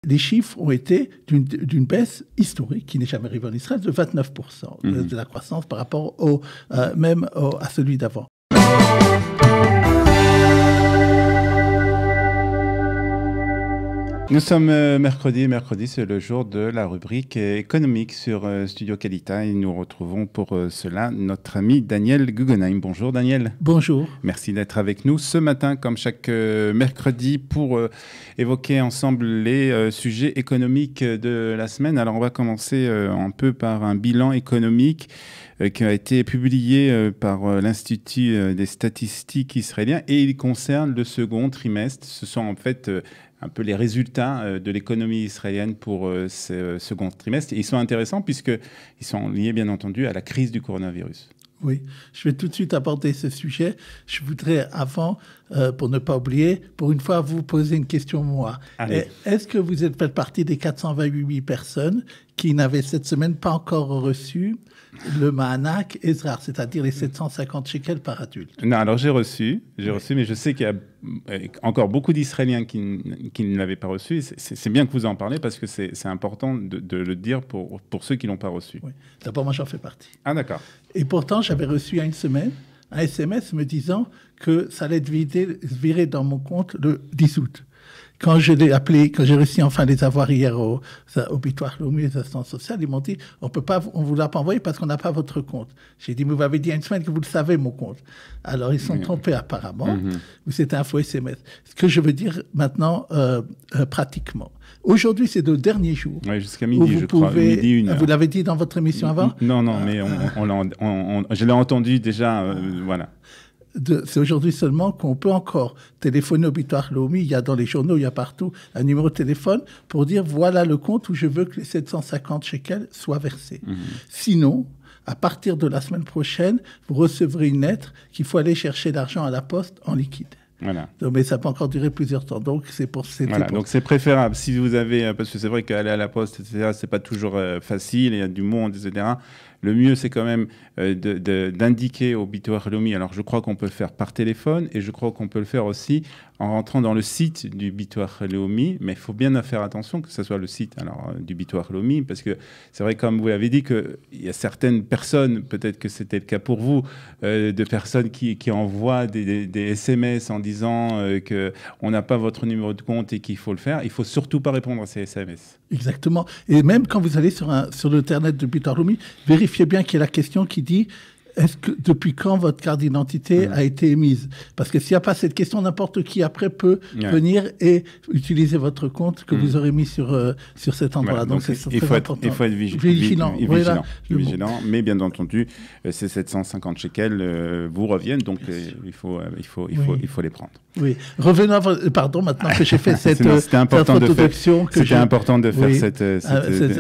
Les chiffres ont été d'une baisse historique qui n'est jamais arrivée en Israël de 29% de la croissance par rapport à celui d'avant. Nous sommes mercredi. Mercredi, c'est le jour de la rubrique économique sur Studio Qualita et nous retrouvons pour cela notre ami Daniel Guggenheim. Bonjour Daniel. Bonjour. Merci d'être avec nous ce matin, comme chaque mercredi, pour évoquer ensemble les sujets économiques de la semaine. Alors, on va commencer un peu par un bilan économique qui a été publié par l'Institut des statistiques israéliens et il concerne le second trimestre. Ce sont en fait un peu les résultats de l'économie israélienne pour ce second trimestre. Et ils sont intéressants puisqu'ils sont liés, bien entendu, à la crise du coronavirus. Oui, je vais tout de suite aborder ce sujet. Je voudrais, avant, pour ne pas oublier, pour une fois, vous poser une question, moi. Est-ce que vous faites partie des 428 personnes qui n'avaient cette semaine pas encore reçu le Ma'anak Ezrar, c'est-à-dire les 750 shekels par adulte? Non, alors j'ai reçu, mais je sais qu'il y a encore beaucoup d'Israéliens qui ne l'avaient pas reçu. C'est bien que vous en parlez parce que c'est important de le dire pour ceux qui ne l'ont pas reçu. Oui. D'abord, moi, j'en fais partie. Ah, d'accord. Et pourtant, j'avais reçu il y a une semaine un SMS me disant que ça allait être viré dans mon compte le 10 août. Quand je l'ai appelé, quand j'ai réussi enfin à les avoir hier au Bitoire Leumi, aux assistances sociales, ils m'ont dit on ne vous l'a pas envoyé parce qu'on n'a pas votre compte. J'ai dit mais vous m'avez dit il y a une semaine que vous le savez, mon compte. Alors ils sont trompés apparemment, ou c'était un faux SMS. Ce que je veux dire maintenant, pratiquement. Aujourd'hui, c'est le dernier jour. Oui, jusqu'à midi, je crois. Midi, 1 heure. Vous l'avez dit dans votre émission avant? Non, mais je l'ai entendu déjà, voilà. C'est aujourd'hui seulement qu'on peut encore téléphoner au Bitoire Leumi. Il y a dans les journaux, il y a partout un numéro de téléphone pour dire voilà le compte où je veux que les 750 shekels soient versés. Sinon, à partir de la semaine prochaine, vous recevrez une lettre qu'il faut aller chercher l'argent à la poste en liquide. Voilà. Donc, mais ça peut encore durer plusieurs temps. Donc, donc c'est préférable. Si vous avez, parce que c'est vrai qu'aller à la poste, etc., c'est pas toujours facile, il y a du monde, etc. Le mieux, c'est quand même d'indiquer au Bitoire Leumi. Alors, je crois qu'on peut le faire par téléphone et je crois qu'on peut le faire aussi en rentrant dans le site du Bitoire Leumi. Mais il faut bien faire attention que ce soit le site du Bitoire Leumi parce que c'est vrai, comme vous l'avez dit, qu'il y a certaines personnes, peut-être que c'était le cas pour vous, de personnes qui envoient des SMS en disant qu'on n'a pas votre numéro de compte et qu'il faut le faire. Il ne faut surtout pas répondre à ces SMS. Exactement. Et même quand vous allez sur l'internet de Bitoire Leumi, vérifiez bien qu'il y a la question qui dit est-ce que depuis quand votre carte d'identité a été émise? Parce que s'il n'y a pas cette question, n'importe qui après peut venir et utiliser votre compte que vous aurez mis sur cet endroit-là. Voilà, donc il faut être vigilant. Vigilant, mais bien entendu, ces 750 shekels vous reviennent, donc il faut les prendre. Oui. Revenons pardon, maintenant que j'ai fait cette introduction. C'était important de faire cette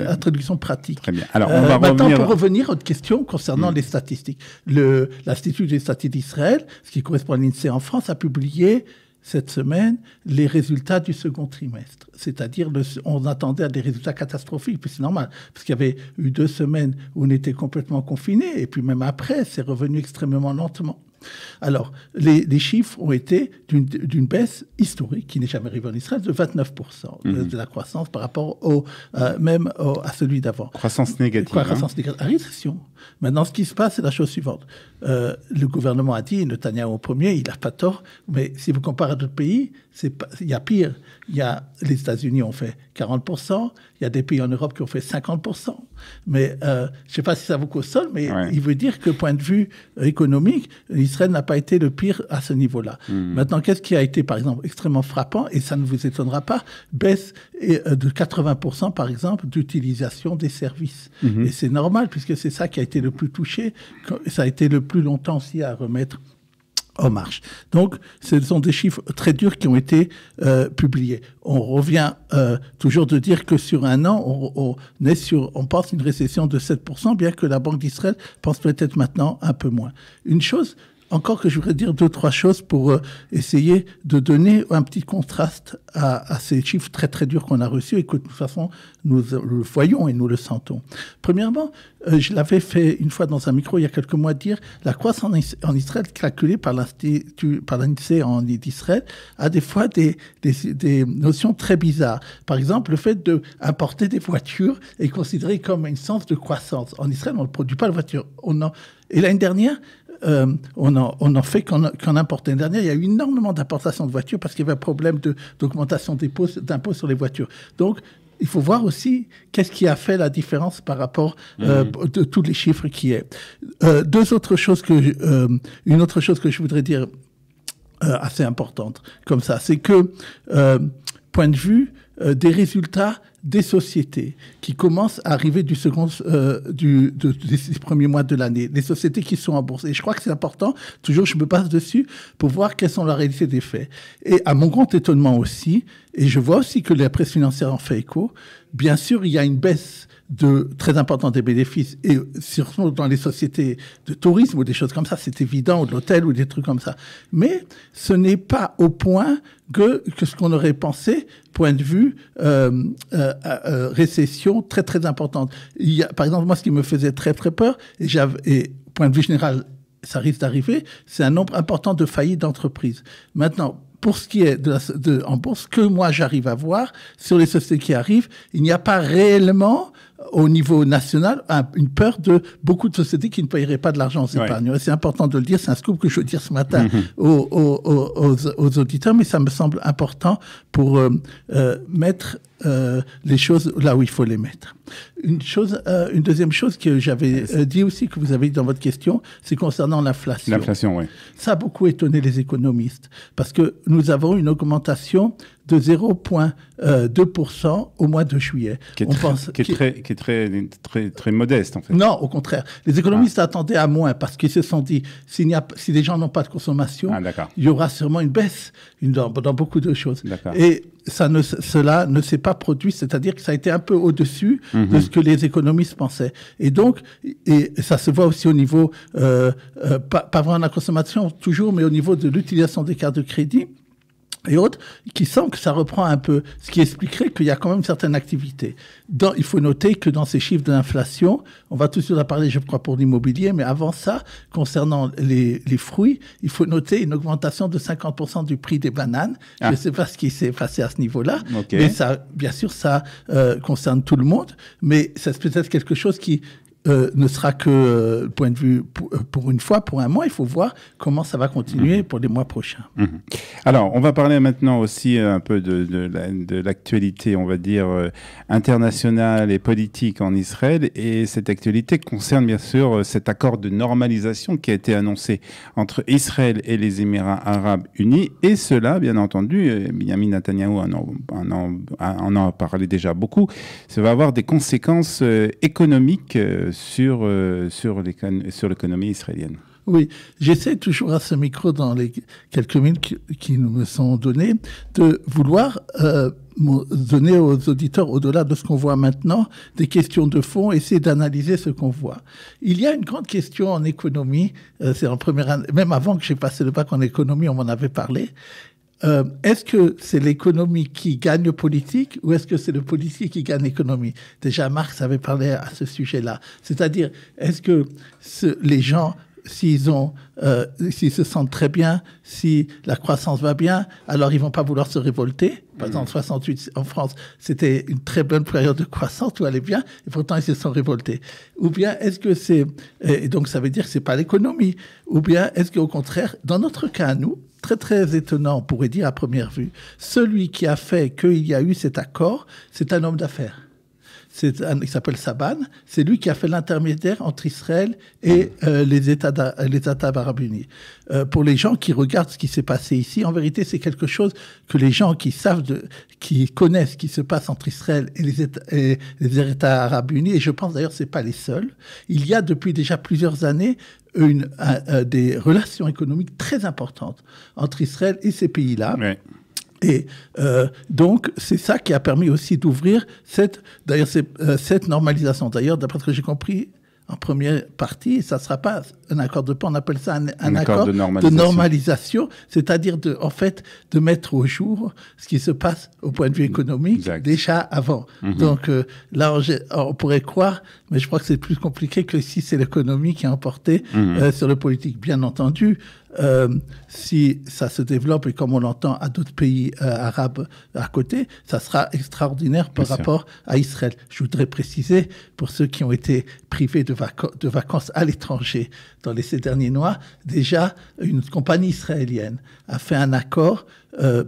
introduction pratique. Très bien. Alors, on va maintenant, pour revenir à votre question concernant les statistiques. L'Institut des statistiques d'Israël, ce qui correspond à l'INSEE en France, a publié cette semaine les résultats du second trimestre. C'est-à-dire, on attendait à des résultats catastrophiques, puis c'est normal, parce qu'il y avait eu 2 semaines où on était complètement confinés, et puis même après, c'est revenu extrêmement lentement. Alors, les chiffres ont été d'une baisse historique qui n'est jamais arrivée en Israël de 29% de la croissance par rapport à celui d'avant. Croissance négative. Croissance négative. À récession. Maintenant, ce qui se passe, c'est la chose suivante. Le gouvernement a dit, Netanyahou au premier, il n'a pas tort, mais si vous comparez à d'autres pays, il y a pire. Les États-Unis ont fait 40%, il y a des pays en Europe qui ont fait 50%. Mais je ne sais pas si ça vous console, mais il veut dire que, point de vue économique, Israël n'a pas été le pire à ce niveau-là. Maintenant, qu'est-ce qui a été, par exemple, extrêmement frappant, et ça ne vous étonnera pas, baisse de 80%, par exemple, d'utilisation des services. Et c'est normal, puisque c'est ça qui a été le plus touché. Ça a été le plus longtemps aussi à remettre en marche. Donc, ce sont des chiffres très durs qui ont été publiés. On revient toujours de dire que sur un an, on pense une récession de 7%, bien que la Banque d'Israël pense peut-être maintenant un peu moins. Une chose encore que je voudrais dire 2-3 choses pour essayer de donner un petit contraste à ces chiffres très très durs qu'on a reçus et que de toute façon nous le voyons et nous le sentons. Premièrement, je l'avais fait une fois dans un micro il y a quelques mois dire la croissance en Israël calculée par l'INSEE en Israël a des fois des notions très bizarres. Par exemple, le fait d'importer des voitures est considéré comme une source de croissance. En Israël, on ne produit pas de voitures. Et l'année dernière, on en fait qu'en importe. L'année dernière, il y a eu énormément d'importations de voitures parce qu'il y avait un problème d'augmentation d'impôts sur les voitures. Donc, il faut voir aussi qu'est-ce qui a fait la différence par rapport de tous les chiffres qui est. Une autre chose que je voudrais dire assez importante comme ça, c'est que point de vue des résultats des sociétés qui commencent à arriver des premiers mois de l'année, les sociétés qui sont en bourse. Et je crois que c'est important, toujours je me base dessus, pour voir quelles sont la réalité des faits. Et à mon grand étonnement aussi, et je vois aussi que la presse financière en fait écho, bien sûr, il y a une baisse très importante des bénéfices, et surtout dans les sociétés de tourisme ou des choses comme ça, c'est évident, ou de l'hôtel ou des trucs comme ça. Mais ce n'est pas au point que ce qu'on aurait pensé, point de vue récession très très importante. Par exemple, moi, ce qui me faisait très très peur, et point de vue général, ça risque d'arriver, c'est un nombre important de faillites d'entreprises. Maintenant, pour ce qui est en bourse, que moi j'arrive à voir sur les sociétés qui arrivent, il n'y a pas réellement au niveau national une peur de beaucoup de sociétés qui ne paieraient pas de l'argent aux épargnants. Ouais. C'est important de le dire, c'est un scoop que je veux dire ce matin aux auditeurs, mais ça me semble important pour mettre les choses là où il faut les mettre. Une deuxième chose que j'avais dit aussi, que vous avez dit dans votre question, c'est concernant l'inflation. L'inflation, oui. Ça a beaucoup étonné les économistes, parce que nous avons une augmentation de 0,2% au mois de juillet. Qui est très modeste, en fait. Non, au contraire. Les économistes attendaient à moins, parce qu'ils se sont dit, si les gens n'ont pas de consommation, il y aura sûrement une baisse dans beaucoup de choses. Et cela ne s'est pas produit, c'est-à-dire que ça a été un peu au-dessus de ce que les économistes pensaient. Et donc, ça se voit aussi au niveau, pas vraiment de la consommation toujours, mais au niveau de l'utilisation des cartes de crédit et autres, qui semble que ça reprend un peu, ce qui expliquerait qu'il y a quand même une certaine activité. Il faut noter que dans ces chiffres de l'inflation, on va tout de suite en parler, je crois, pour l'immobilier, mais avant ça, concernant les fruits, il faut noter une augmentation de 50% du prix des bananes. Je ne sais pas ce qui s'est passé à ce niveau-là, mais ça, bien sûr, ça concerne tout le monde, mais c'est peut-être quelque chose qui ne sera que point de vue pour une fois, pour un mois. Il faut voir comment ça va continuer pour les mois prochains. Alors, on va parler maintenant aussi un peu de l'actualité, on va dire, internationale et politique en Israël. Et cette actualité concerne bien sûr cet accord de normalisation qui a été annoncé entre Israël et les Émirats arabes unis. Et cela, bien entendu, Benjamin Netanyahou en a parlé déjà beaucoup, ça va avoir des conséquences économiques sur l'économie israélienne. Oui, j'essaie toujours à ce micro, dans les quelques minutes qui nous me sont données, de vouloir donner aux auditeurs, au-delà de ce qu'on voit maintenant, des questions de fond, essayer d'analyser ce qu'on voit. Il y a une grande question en économie, c'est en première année, même avant que j'ai passé le bac en économie, on m'en avait parlé. Est-ce que c'est l'économie qui gagne le politique ou est-ce que c'est le politique qui gagne l'économie? Déjà, Marx avait parlé à ce sujet-là. C'est-à-dire, est-ce que les gens, s'ils se sentent très bien, si la croissance va bien, alors ils vont pas vouloir se révolter? Par exemple, en 68, en France, c'était une très bonne période de croissance, tout allait bien, et pourtant ils se sont révoltés. Ou bien est-ce que et donc ça veut dire que c'est pas l'économie? Ou bien est-ce qu'au contraire, dans notre cas à nous, très très étonnant, on pourrait dire à première vue, celui qui a fait qu'il y a eu cet accord, c'est un homme d'affaires. Il s'appelle Saban, c'est lui qui a fait l'intermédiaire entre Israël et les États arabes unis. Pour les gens qui regardent ce qui s'est passé ici, en vérité, c'est quelque chose que les gens qui connaissent ce qui se passe entre Israël et les États arabes unis, et je pense d'ailleurs que ce n'est pas les seuls, il y a depuis déjà plusieurs années des relations économiques très importantes entre Israël et ces pays-là. Oui. Et donc, c'est ça qui a permis aussi d'ouvrir cette normalisation. D'ailleurs, d'après ce que j'ai compris, en première partie, et ça ne sera pas un accord de paix, on appelle ça un accord de normalisation, c'est-à-dire en fait, de mettre au jour ce qui se passe au point de vue économique déjà avant. Donc là, on pourrait croire, mais je crois que c'est plus compliqué que si c'est l'économie qui a emporté sur le politique. Bien entendu, si ça se développe, et comme on l'entend à d'autres pays arabes à côté, ça sera extraordinaire par rapport à Israël. Je voudrais préciser, pour ceux qui ont été privés de vacances à l'étranger dans ces derniers mois, déjà, une compagnie israélienne a fait un accord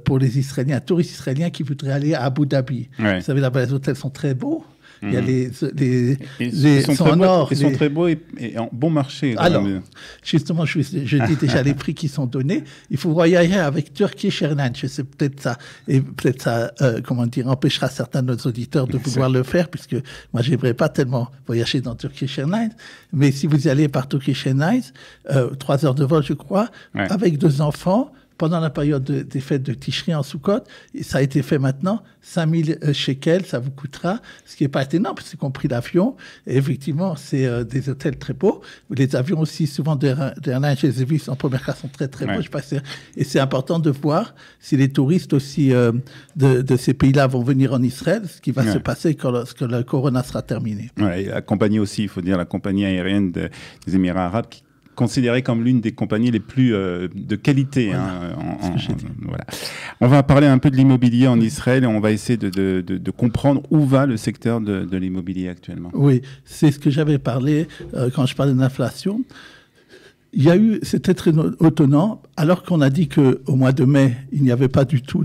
pour les Israéliens, touristes israéliens qui voudraient aller à Abu Dhabi. Vous savez, là-bas, les hôtels sont très beaux. Il y a ils sont très beaux et en bon marché. Alors, justement, je dis déjà les prix qui sont donnés. Il faut voyager avec Turkish Airlines. Je sais peut-être ça, et peut-être ça, empêchera certains de nos auditeurs de vouloir le faire, puisque moi, j'aimerais pas tellement voyager dans Turkish Airlines. Mais si vous y allez par Turkish Airlines, 3 heures de vol, je crois, avec 2 enfants, pendant la période des fêtes de Tishri en Soukot, ça a été fait maintenant, 5000 shekels, ça vous coûtera, ce qui n'est pas énorme, parce que c'est compris l'avion. Et effectivement, c'est des hôtels très beaux. Les avions aussi, souvent d'Airlines, je les ai vus en première classe, sont très très beaux. Et c'est important de voir si les touristes aussi de ces pays-là vont venir en Israël, ce qui va se passer lorsque le corona sera terminé. Et la compagnie aussi, il faut dire, la compagnie aérienne des Émirats arabes, considérée comme l'une des compagnies les plus de qualité. Voilà. On va parler un peu de l'immobilier en Israël et on va essayer de comprendre où va le secteur de l'immobilier actuellement. Oui, c'est ce que j'avais parlé quand je parlais d'inflation. C'était très étonnant, alors qu'on a dit qu'au mois de mai, il n'y avait pas du tout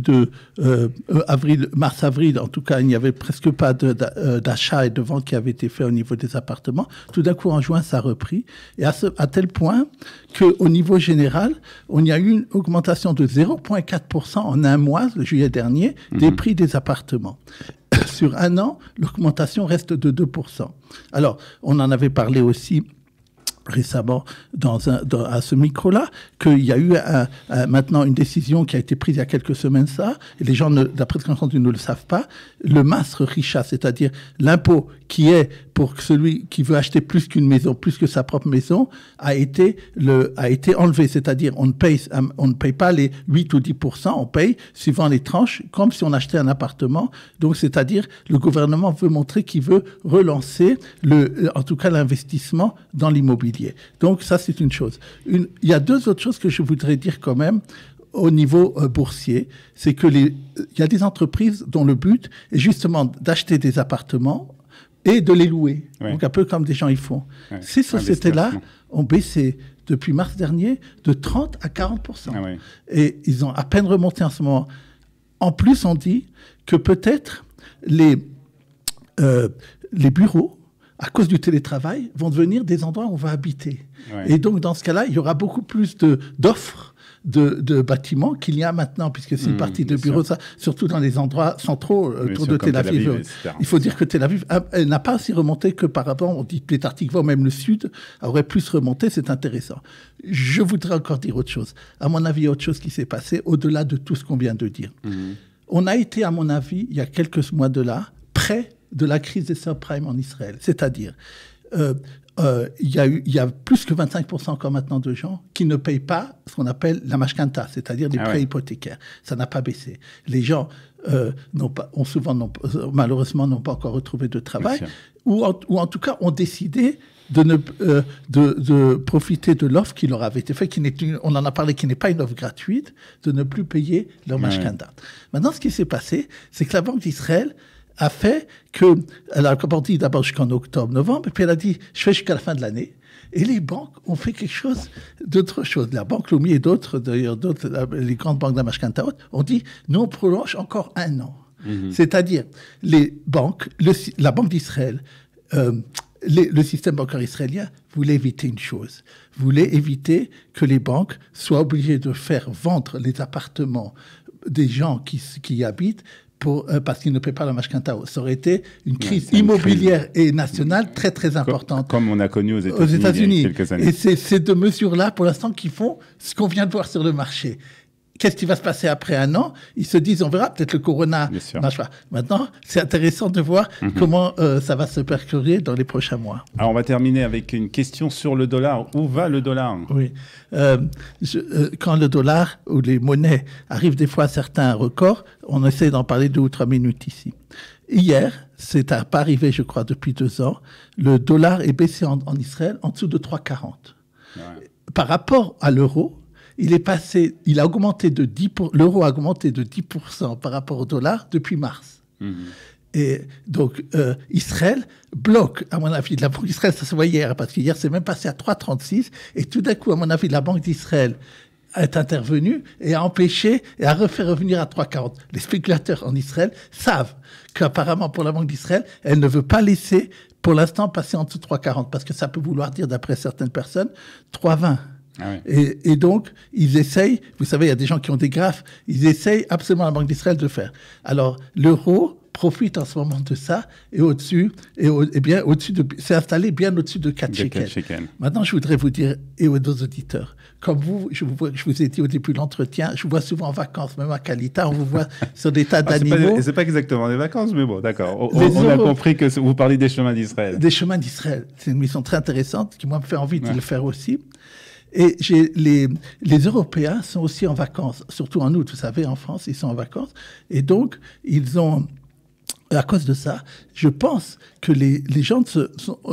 mars-avril, en tout cas, il n'y avait presque pas d'achat et de vente qui avait été fait au niveau des appartements. Tout d'un coup, en juin, ça a repris. Et à tel point qu'au niveau général, on y a eu une augmentation de 0,4% en un mois, le juillet dernier, des prix des appartements. Sur un an, l'augmentation reste de 2%. Alors, on en avait parlé aussi récemment à ce micro-là, qu'il y a eu maintenant une décision qui a été prise il y a quelques semaines et les gens, d'après ce qu'on a entendu, ne le savent pas, le masre richa, c'est-à-dire l'impôt qui est pour celui qui veut acheter plus qu'une maison, plus que sa propre maison, a été enlevé, c'est-à-dire on ne paye pas les 8 ou 10%, on paye suivant les tranches, comme si on achetait un appartement. Donc, c'est-à-dire, le gouvernement veut montrer qu'il veut relancer en tout cas l'investissement dans l'immobilier. Donc, ça, c'est une chose. Il y a 2 autres choses que je voudrais dire quand même au niveau boursier. C'est que il y a des entreprises dont le but est justement d'acheter des appartements et de les louer. Donc, un peu comme des gens y font. Ces sociétés-là ont baissé depuis mars dernier de 30 à 40%. Et ils ont à peine remonté en ce moment. En plus, on dit que peut-être les bureaux, à cause du télétravail, vont devenir des endroits où on va habiter. Et donc, dans ce cas-là, il y aura beaucoup plus d'offres de bâtiments qu'il y a maintenant, puisque c'est une partie de bureaux, ça, surtout dans les endroits centraux autour de Tel Aviv. Il faut dire que Tel Aviv n'a pas aussi remonté que par rapport, on dit Pétartikva, même le sud aurait plus remonté, c'est intéressant. Je voudrais encore dire autre chose. À mon avis, il y a autre chose qui s'est passé, au-delà de tout ce qu'on vient de dire. On a été, à mon avis, il y a quelques mois de là, près de la crise des subprimes en Israël. C'est-à-dire, il y a plus que 25% encore maintenant de gens qui ne payent pas ce qu'on appelle la mashkanta, c'est-à-dire les prêts hypothécaires. Ça n'a pas baissé. Les gens malheureusement n'ont pas encore retrouvé de travail, ou en tout cas ont décidé de profiter de l'offre qui leur avait été faite, on en a parlé, qui n'est pas une offre gratuite, de ne plus payer leur mashkanta. Maintenant, ce qui s'est passé, c'est que la Banque d'Israël a fait elle a dit d'abord jusqu'en octobre, novembre, et puis elle a dit, je fais jusqu'à la fin de l'année. Et les banques ont fait quelque chose d'autre chose. La Banque Leumi et d'autres, d'ailleurs, les grandes banques d'Amashkantaot, ont dit, nous, on prolonge encore 1 an. C'est-à-dire, les banques, la Banque d'Israël, le système bancaire israélien voulait éviter une chose, voulait éviter que les banques soient obligées de faire vendre les appartements des gens qui y habitent parce qu'ils ne paient pas la mashkanta. Ça aurait été une crise immobilière et nationale très, très importante. Comme on a connu aux États-Unis il y a quelques années. Et c'est ces 2 mesures-là, pour l'instant, qui font ce qu'on vient de voir sur le marché. qu'est-ce qui va se passer après un an? Ils se disent, on verra, peut-être le corona marche pas. Maintenant, c'est intéressant de voir comment ça va se percuter dans les prochains mois. Alors, on va terminer avec une question sur le dollar. Où va le dollar? Oui. Quand le dollar ou les monnaies arrivent des fois à certains records, on essaie d'en parler 2 ou 3 minutes ici. Hier, c'est pas arrivé, je crois, depuis 2 ans, le dollar est baissé en Israël en dessous de 3,40. Ouais. Par rapport à l'euro, il a augmenté de 10%, l'euro a augmenté de 10% par rapport au dollar depuis mars. Et donc, Israël bloque, à mon avis, la Banque d'Israël, ça se voit hier, parce qu'hier, c'est même passé à 3,36, et tout d'un coup, à mon avis, la Banque d'Israël est intervenue et a empêché et a refait revenir à 3,40. Les spéculateurs en Israël savent qu'apparemment, pour la Banque d'Israël, elle ne veut pas laisser, pour l'instant, passer en dessous de 3,40, parce que ça peut vouloir dire, d'après certaines personnes, 3,20. Ah oui. Et donc, ils essayent, vous savez, il y a des gens qui ont des graphes, ils essayent absolument la Banque d'Israël de faire. Alors, l'euro profite en ce moment de ça et au-dessus, c'est installé bien au-dessus de 4 shekels. Maintenant, je voudrais vous dire, et aux deux auditeurs, comme vous, je vous ai dit au début de l'entretien, je vous vois souvent en vacances, même à Kalita, on vous voit sur des tas d'animaux. C'est pas exactement des vacances, mais bon, d'accord. On a compris que vous parlez des chemins d'Israël. Des chemins d'Israël. C'est une mission très intéressante qui, moi, me fait envie de le faire aussi. Et les Européens sont aussi en vacances, surtout en août, vous savez, en France, ils sont en vacances. Et donc, ils ont, à cause de ça, je pense que les gens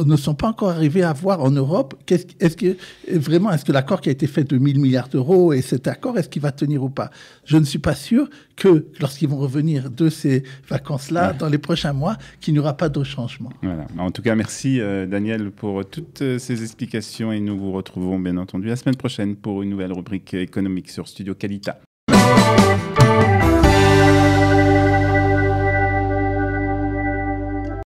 ne sont pas encore arrivés à voir en Europe, est-ce que l'accord qui a été fait de 1 000 milliards d'euros, et cet accord, est-ce qu'il va tenir ou pas? Je ne suis pas sûr que, lorsqu'ils vont revenir de ces vacances-là, dans les prochains mois, qu'il n'y aura pas de changement. Voilà. En tout cas, merci Daniel pour toutes ces explications, et nous vous retrouvons bien entendu la semaine prochaine pour une nouvelle rubrique économique sur Studio Kalita.